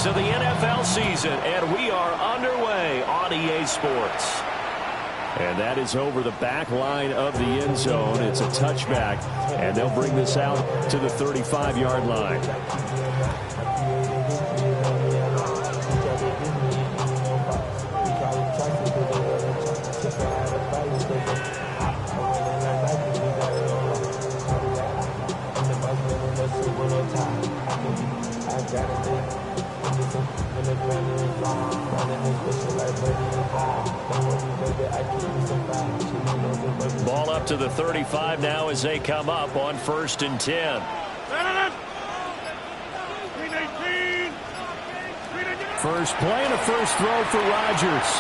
weeks of the NFL season, and we are underway on EA Sports. And that is over the back line of the end zone. It's a touchback, and they'll bring this out to the 35-yard line. Ball up to the 35 now as they come up on 1st and 10. First play and a first throw for Rodgers.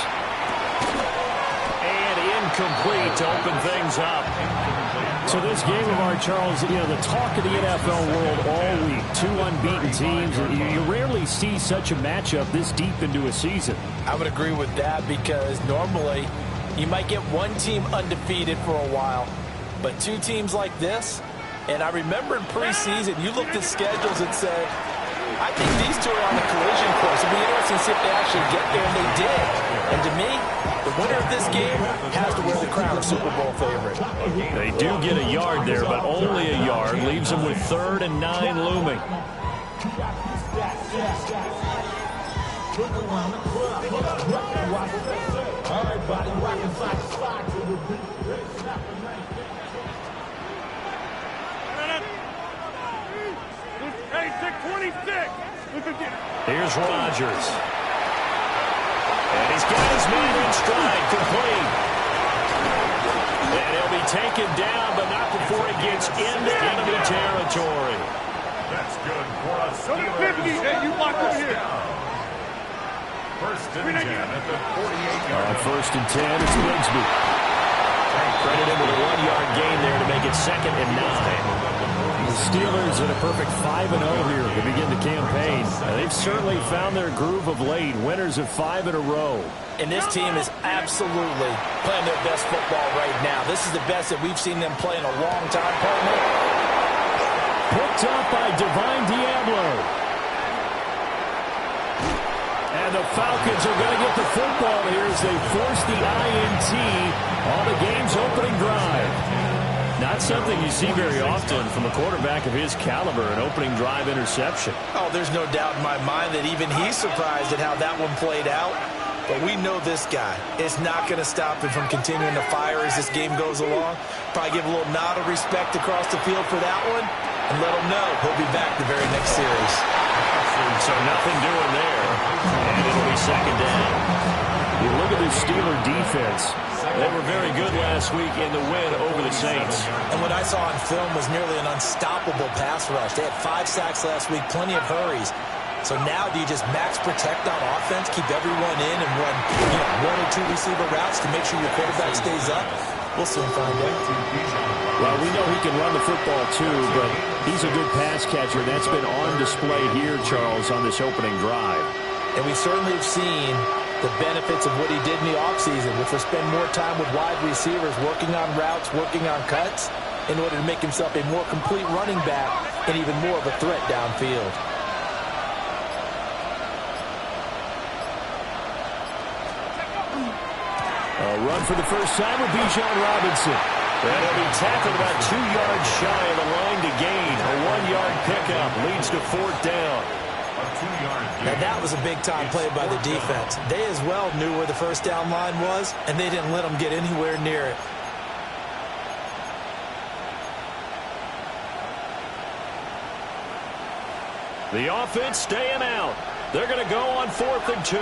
And incomplete to open things up. So this game of our, Charles, you know, the talk of the NFL world all week. Two unbeaten teams. You rarely see such a matchup this deep into a season. I would agree with that because normally you might get one team undefeated for a while, but two teams like this, and I remember in preseason, you looked at schedules and said, I think these two are on the collision course. It'll be interesting to see if they actually get there, and they did. And to me, the winner of this game has to wear the crown of Super Bowl favorite. They do get a yard there, but only a yard. Leaves them with 3rd and 9 looming. Here's Rodgers. And he's got his man in stride, complete. And he'll be taken down, but not before he gets into enemy territory. That's good for us. Hey, you block over here. 1st and 10 at the 48-yard line. 1st and 10, it's Rigsby. Credit him with a 1-yard gain there to make it 2nd and 9. The Steelers at a perfect 5-0 here to begin the campaign. They've certainly found their groove of late. Winners of 5 in a row. And this team is absolutely playing their best football right now. This is the best that we've seen them play in a long time, partner. Picked up by Divine Diablo. And the Falcons are going to get the football here as they force the INT on the game's opening drive. Not something you see very often from a quarterback of his caliber, an opening drive interception. Oh, there's no doubt in my mind that even he's surprised at how that one played out. But we know this guy is not going to stop him from continuing to fire as this game goes along. Probably give a little nod of respect across the field for that one and let him know he'll be back the very next series. So nothing doing there. And it'll be 2nd down. You look at the Steeler defense. They were very good last week in the win over the Saints. And what I saw on film was nearly an unstoppable pass rush. They had 5 sacks last week, plenty of hurries. So now do you just max protect on offense, keep everyone in, and run 1 or 2 receiver routes to make sure your quarterback stays up? We'll soon find out. Well, we know he can run the football too, but he's a good pass catcher. That's been on display here, Charles, on this opening drive. And we certainly have seen the benefits of what he did in the offseason, which was spend more time with wide receivers, working on routes, working on cuts, in order to make himself a more complete running back and even more of a threat downfield. A run for the first time with Bijan Robinson. And he'll be tackled about 2 yards shy of the line to gain. A 1-yard pickup leads to 4th down. Now that was a big-time play by the defense. They as well knew where the first down line was, and they didn't let them get anywhere near it. The offense staying out. They're going to go on 4th and 2.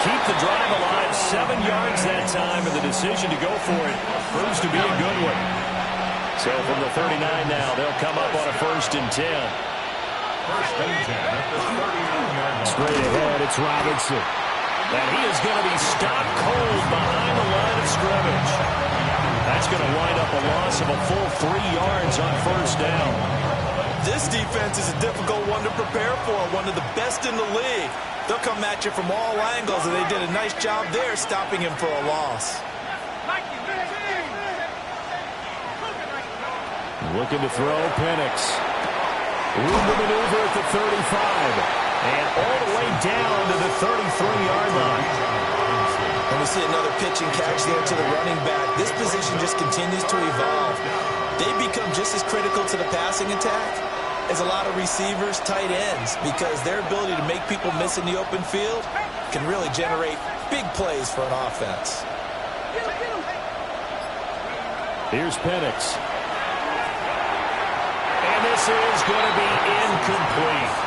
Keep the drive alive, 7 yards that time, and the decision to go for it proves to be a good one. So from the 39 now, they'll come up on a 1st and 10. 1st and 10 at the 39-yard line. Straight ahead, it's Robinson. And he is going to be stopped cold behind the line of scrimmage. That's going to wind up a loss of a full 3 yards on 1st down. This defense is a difficult one to prepare for, one of the best in the league. They'll come at you from all angles, and they did a nice job there stopping him for a loss. Looking to throw. Penix. Room to maneuver at the 35. And all the way down to the 33-yard line. And we see another pitch and catch there to the running back. This position just continues to evolve. They become just as critical to the passing attack as a lot of receivers, tight ends, because their ability to make people miss in the open field can really generate big plays for an offense. Here's Penix. And this is going to be incomplete.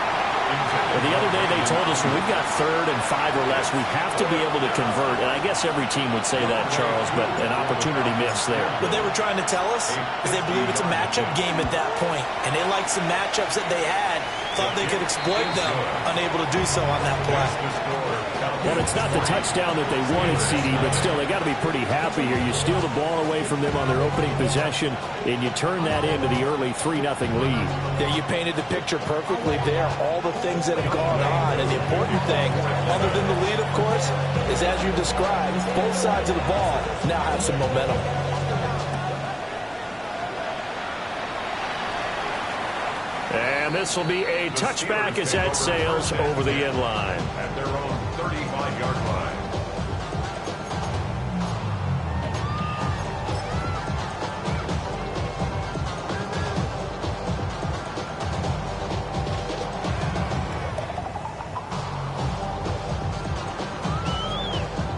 Well, the other day they told us when we've got 3rd and 5 or less, we have to be able to convert. And I guess every team would say that, Charles, but an opportunity missed there. What they were trying to tell us is they believe it's a matchup game at that point. And they liked some matchups that they had, thought they could exploit them, unable to do so on that play. Well, it's not the touchdown that they wanted, CD, but still, they got to be pretty happy here. You steal the ball away from them on their opening possession, and you turn that into the early 3-0 lead. Yeah, you painted the picture perfectly there. All the things that have gone on, and the important thing, other than the lead, of course, is as you described, both sides of the ball now have some momentum. And this will be a touchback as that sails over the end line. At their own 35-yard line.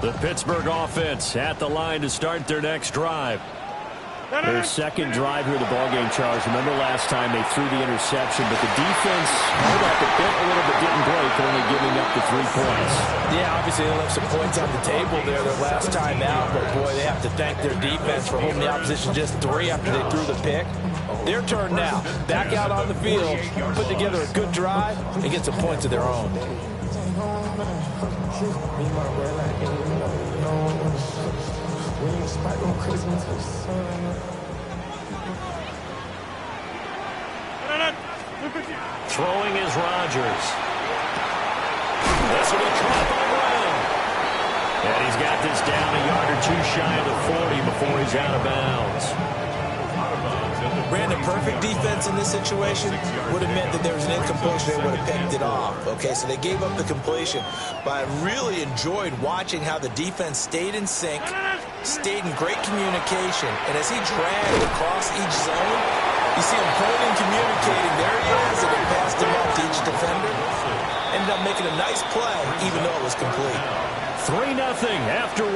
The Pittsburgh offense at the line to start their next drive. Their second drive here of the ballgame, Charles. Remember last time they threw the interception, but the defense held up a little bit, didn't break, only giving up the 3 points. Yeah, obviously they left some points on the table there their last time out, but boy, they have to thank their defense for holding the opposition just 3 after they threw the pick. Their turn now. Back out on the field, put together a good drive, and get some points of their own. Throwing is Rodgers. This will be caught by Brown. And he's got this down a yard or 2 shy of the 40 before he's out of bounds. Brandon, perfect defense in this situation would have meant that there was an incompletion. They would have picked it off. Okay, so they gave up the completion. But I really enjoyed watching how the defense stayed in sync, stayed in great communication. And as he dragged across each zone, you see him pointing, communicating. There he is, and he passed him off to each defender. Ended up making a nice play, even though it was complete. 3-0 after 1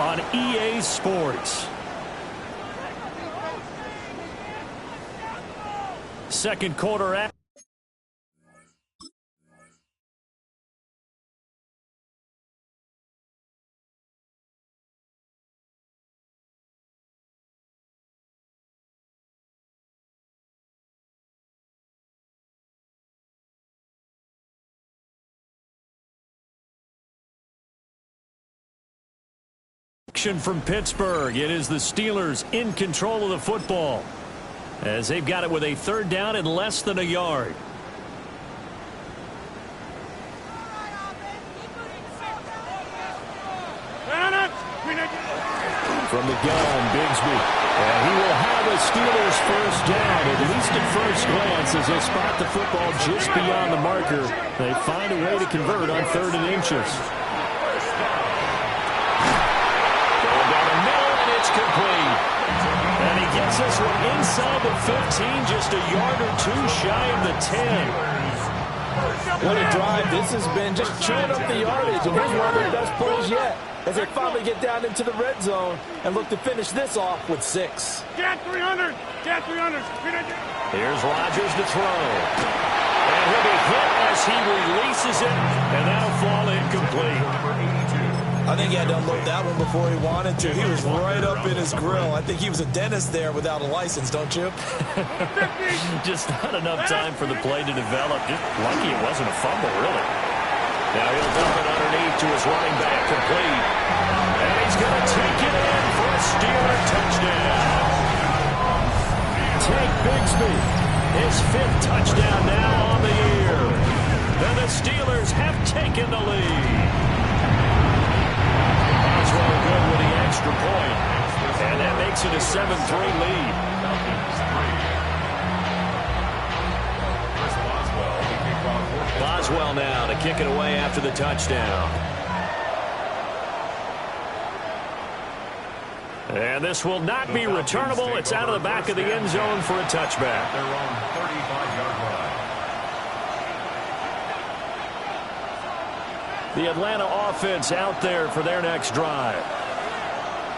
on EA Sports. Second quarter action. From Pittsburgh. It is the Steelers in control of the football as they've got it with a 3rd down and less than a yard. From the gun, Bigsby. And he will have a Steelers 1st down, at least at first glance, as they spot the football just beyond the marker. They find a way to convert on 3rd and inches. Complete. And he gets this one inside the 15, just a yard or 2 shy of the 10. What a drive this has been, just chewing up the yardage. And here's one of their best plays yet, as they finally get down into the red zone and look to finish this off with 6. Get 300. Get 300. Here's Rodgers to throw. And he'll be hit as he releases it, and that'll fall incomplete. I think he had to unload that one before he wanted to. He was right up in his grill. I think he was a dentist there without a license, don't you? Just not enough time for the play to develop. Just lucky it wasn't a fumble, really. Now he'll dump it underneath to his running back, complete. And he's going to take it in for a Steeler touchdown. Tank Bigsby, his 5th touchdown now on the year. And the Steelers have taken the lead. Well good with the extra point, and that makes it a 7-3 lead. Boswell now to kick it away after the touchdown. And this will not be returnable. It's out of the back of the end zone for a touchback. Their own 35-yard line. The Atlanta offense out there for their next drive.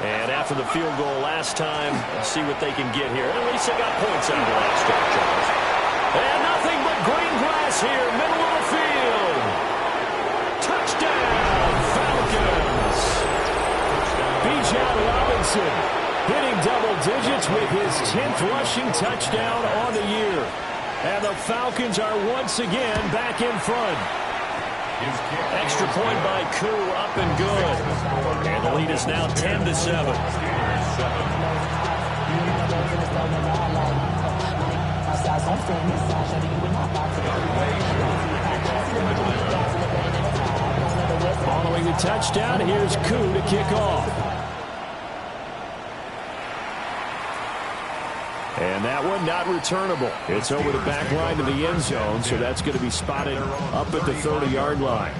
And after the field goal last time, let's see what they can get here. At least they got points out of the last drive, Charles. And nothing but green grass here, middle of the field. Touchdown, Falcons. Bijan Robinson hitting double digits with his 10th rushing touchdown on the year. And the Falcons are once again back in front. Extra point by Koo, up and good. And the lead is now 10-7. Following the touchdown, here's Koo to kick off. And that one not returnable. It's over the back line to the end zone, so that's going to be spotted up at the 30-yard line.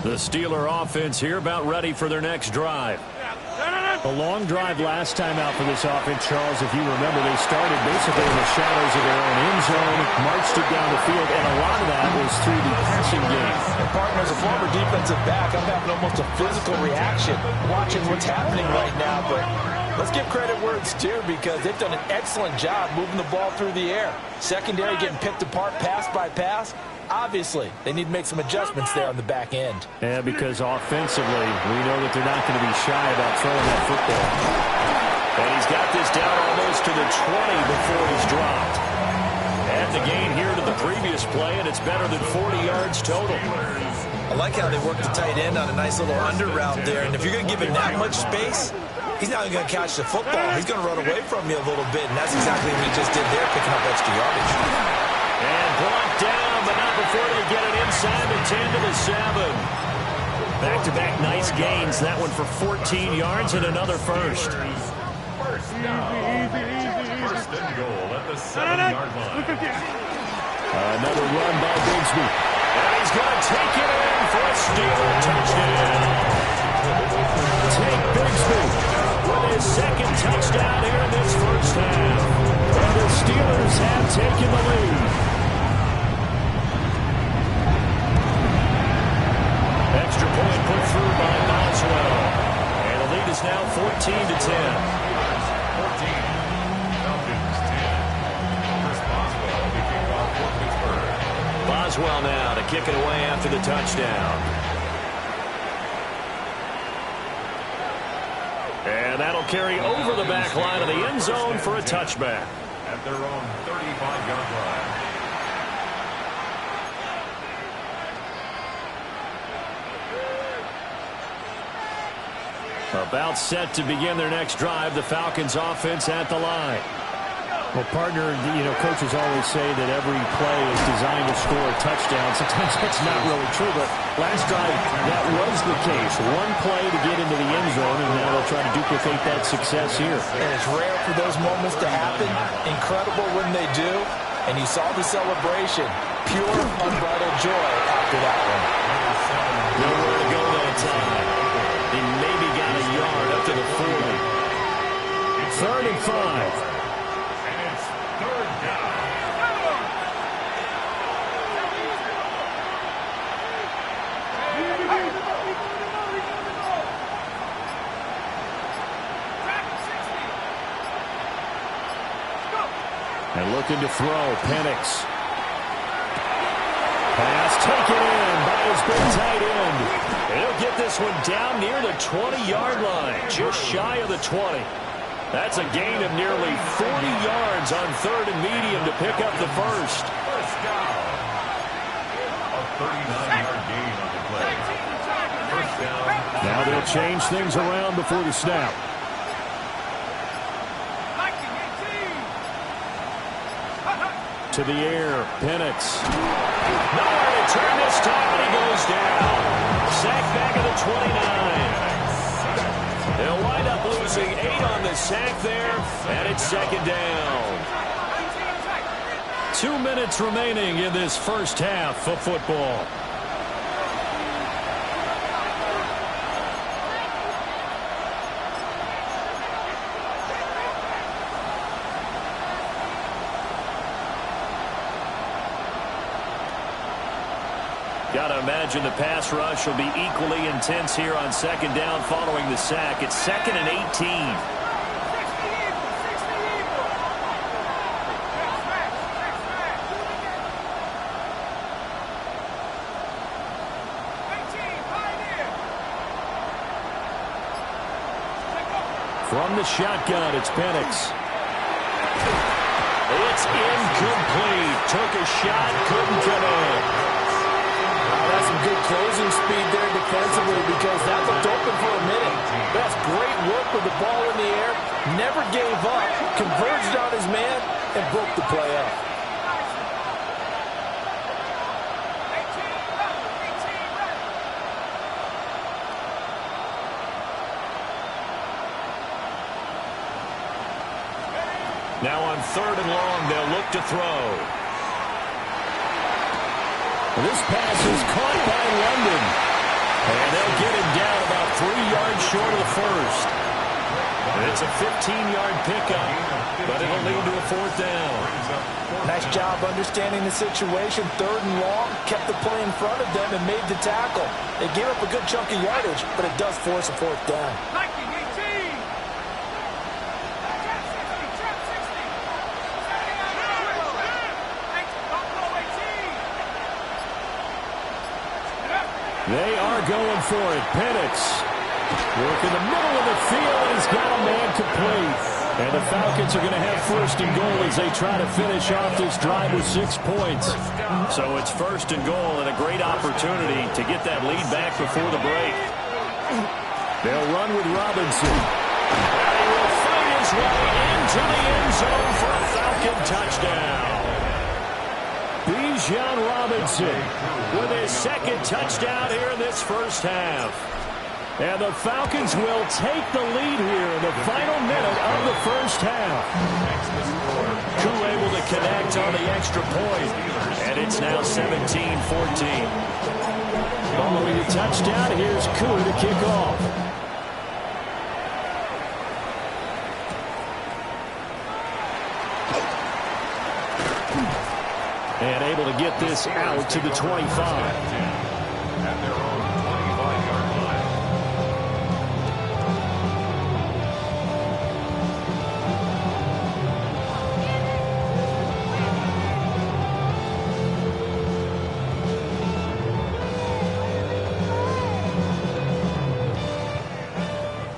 The Steeler offense here about ready for their next drive. A long drive last time out for this offense, Charles. If you remember, they started basically in the shadows of their own end zone, marched it down the field, and a lot of that was through the passing game. And partner, as a former defensive back, I'm having almost a physical reaction watching what's happening right now. But let's give credit where it's due, because they've done an excellent job moving the ball through the air. Secondary getting picked apart pass by pass. Obviously, they need to make some adjustments there on the back end. Yeah, because offensively, we know that they're not going to be shy about throwing that football. And he's got this down almost to the 20 before he's dropped. And the gain here to the previous play, and it's better than 40 yards total. I like how they work the tight end on a nice little under route there. And if you're going to give him that much space, he's not going to catch the football. He's going to run away from you a little bit, and that's exactly what he just did there, picking up extra yardage. And blocked down, but not before they get it inside the 10 to the 7. Back-to-back nice gains. That one for 14 yards and another first. First down. First and goal at the 7-yard line. Another run by Bigsby. And he's going to take it in for a Steeler touchdown. Take Bigsby with his second touchdown here in this first half. And the Steelers have taken the lead. Extra point put through by Boswell. And the lead is now 14-10. 14. Falcons 10. Chris Boswell, the kickoff for Pittsburgh. Boswell now to kick it away after the touchdown. And that'll carry over the back line of the end zone for a touchback. At their own 35-yard line. About set to begin their next drive, the Falcons offense at the line. Well, partner, you know, coaches always say that every play is designed to score a touchdown. Sometimes that's not really true, but last drive, that was the case. One play to get into the end zone, and now they'll try to duplicate that success here. And it's rare for those moments to happen. Incredible when they do. And you saw the celebration. Pure, unbridled joy after that one. Nowhere to go that time. He maybe got a yard up to the 40. 3rd and 5. And looking to throw, Penix. Pass taken in by his big tight end. He'll get this one down near the 20-yard line, just shy of the 20. That's a gain of nearly 40 yards on 3rd and medium to pick up the first. First down. A 39-yard gain on the play. First down. Now they'll change things around before the snap. To the air, Penix. Nowhere to turn this time, and he goes down. Sack back at the 29. They'll wind up losing 8 on the sack there, and it's second down. 2 minutes remaining in this first half of football. Got to imagine the pass rush will be equally intense here on second down following the sack. It's 2nd and 18. From the shotgun, it's Penix. It's incomplete. Took a shot, couldn't connect. That's some good closing speed there defensively because that looked open for a minute. That's great work with the ball in the air. Never gave up, converged on his man, and broke the play up. Now on 3rd and long, they'll look to throw. This pass is caught by London. And they'll get him down about 3 yards short of the first. It's a 15-yard pickup, but it'll lead to a 4th down. Nice job understanding the situation. 3rd and long, kept the play in front of them and made the tackle. They gave up a good chunk of yardage, but it does force a 4th down. They are going for it. Penix work in the middle of the field, and he's got a man complete. And the Falcons are going to have 1st and goal as they try to finish off this drive with 6 points. So it's 1st and goal and a great opportunity to get that lead back before the break. They'll run with Robinson. And he will find his way into the end zone for a Falcon touchdown. Bijan Robinson with his 2nd touchdown here in this first half. And the Falcons will take the lead here in the final minute of the first half. Koo able to connect on the extra point. And it's now 17-14. Following the touchdown, here's Koo to kick off. And able to get this out to the 25. At their own 25-yard line.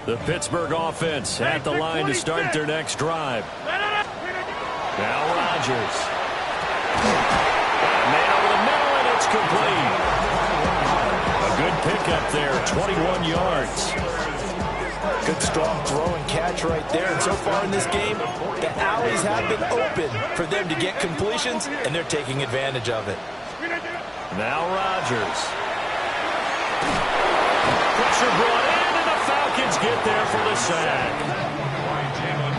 The Pittsburgh offense at the line to start their next drive. Now Rodgers. Man over the middle, and it's complete. A good pickup there, 21 yards. Good strong throw and catch right there. And so far in this game, the alleys have been open for them to get completions, and they're taking advantage of it. Now Rodgers. Pressure brought in, and the Falcons get there for the sack.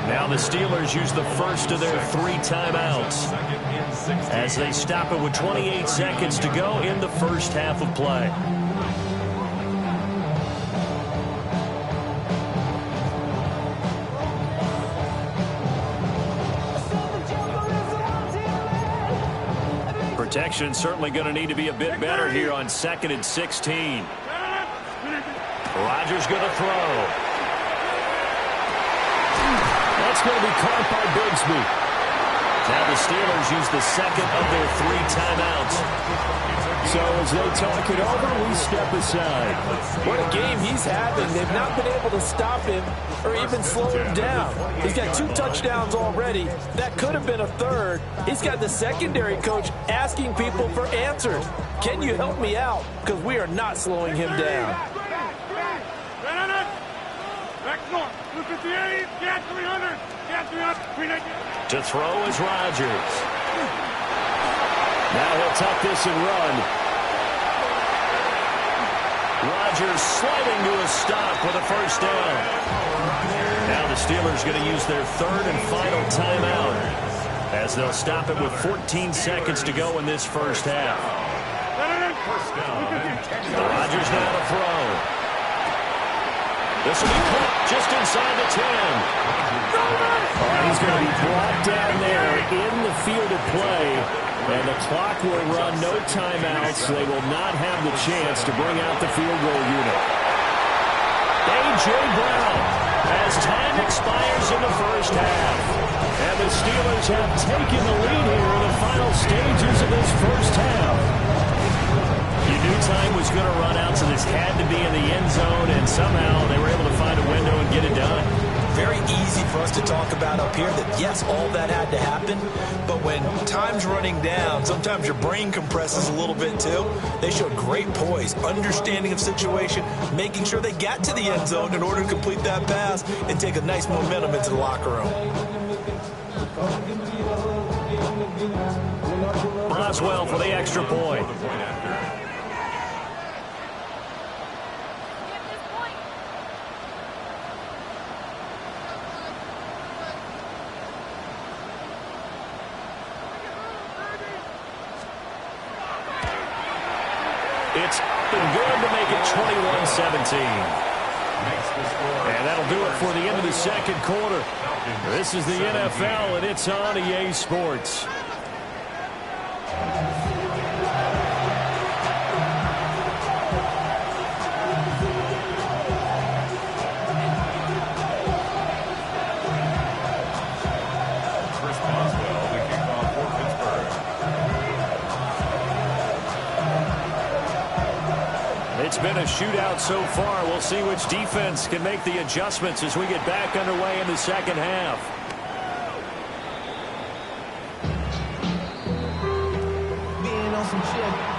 Now the Steelers use the first of their 3 timeouts as they stop it with 28 seconds to go in the first half of play. Protection certainly going to need to be a bit better here on 2nd and 16. Rodgers going to throw. That's going to be caught by Bigsby. Now the Steelers use the 2nd of their 3 timeouts. So as they talk it over, we step aside. What a game he's having. They've not been able to stop him or even slow him down. He's got 2 touchdowns already. That could have been a 3rd. He's got the secondary coach asking people for answers. Can you help me out? Because we are not slowing him down. To throw is Rodgers. Now he'll tuck this and run. Rodgers sliding to a stop with a first down. Now the Steelers going to use their third and final timeout as they'll stop it with 14 seconds to go in this first half. Rodgers now to throw. This will be caught just inside the 10. He's going to be brought down there in the field of play, and the clock will run, no timeouts. They will not have the chance to bring out the field goal unit. A.J. Brown as time expires in the first half. And the Steelers have taken the lead here in the final stages of this first half. You knew time was going to run out, so this had to be in the end zone, and somehow they were able to find a window and get it done. Very easy for us to talk about up here that, yes, all that had to happen, but when time's running down, sometimes your brain compresses a little bit too. They showed great poise, understanding of situation, making sure they got to the end zone in order to complete that pass and take a nice momentum into the locker room. Boswell for the extra point. It's been good to make it 21-17. And that'll do it for the end of the second quarter. This is the NFL, and it's on EA Sports. Chris Boswell, the kickoff for Pittsburgh. It's been a shootout so far. We'll see which defense can make the adjustments as we get back underway in the second half. Being on some shit.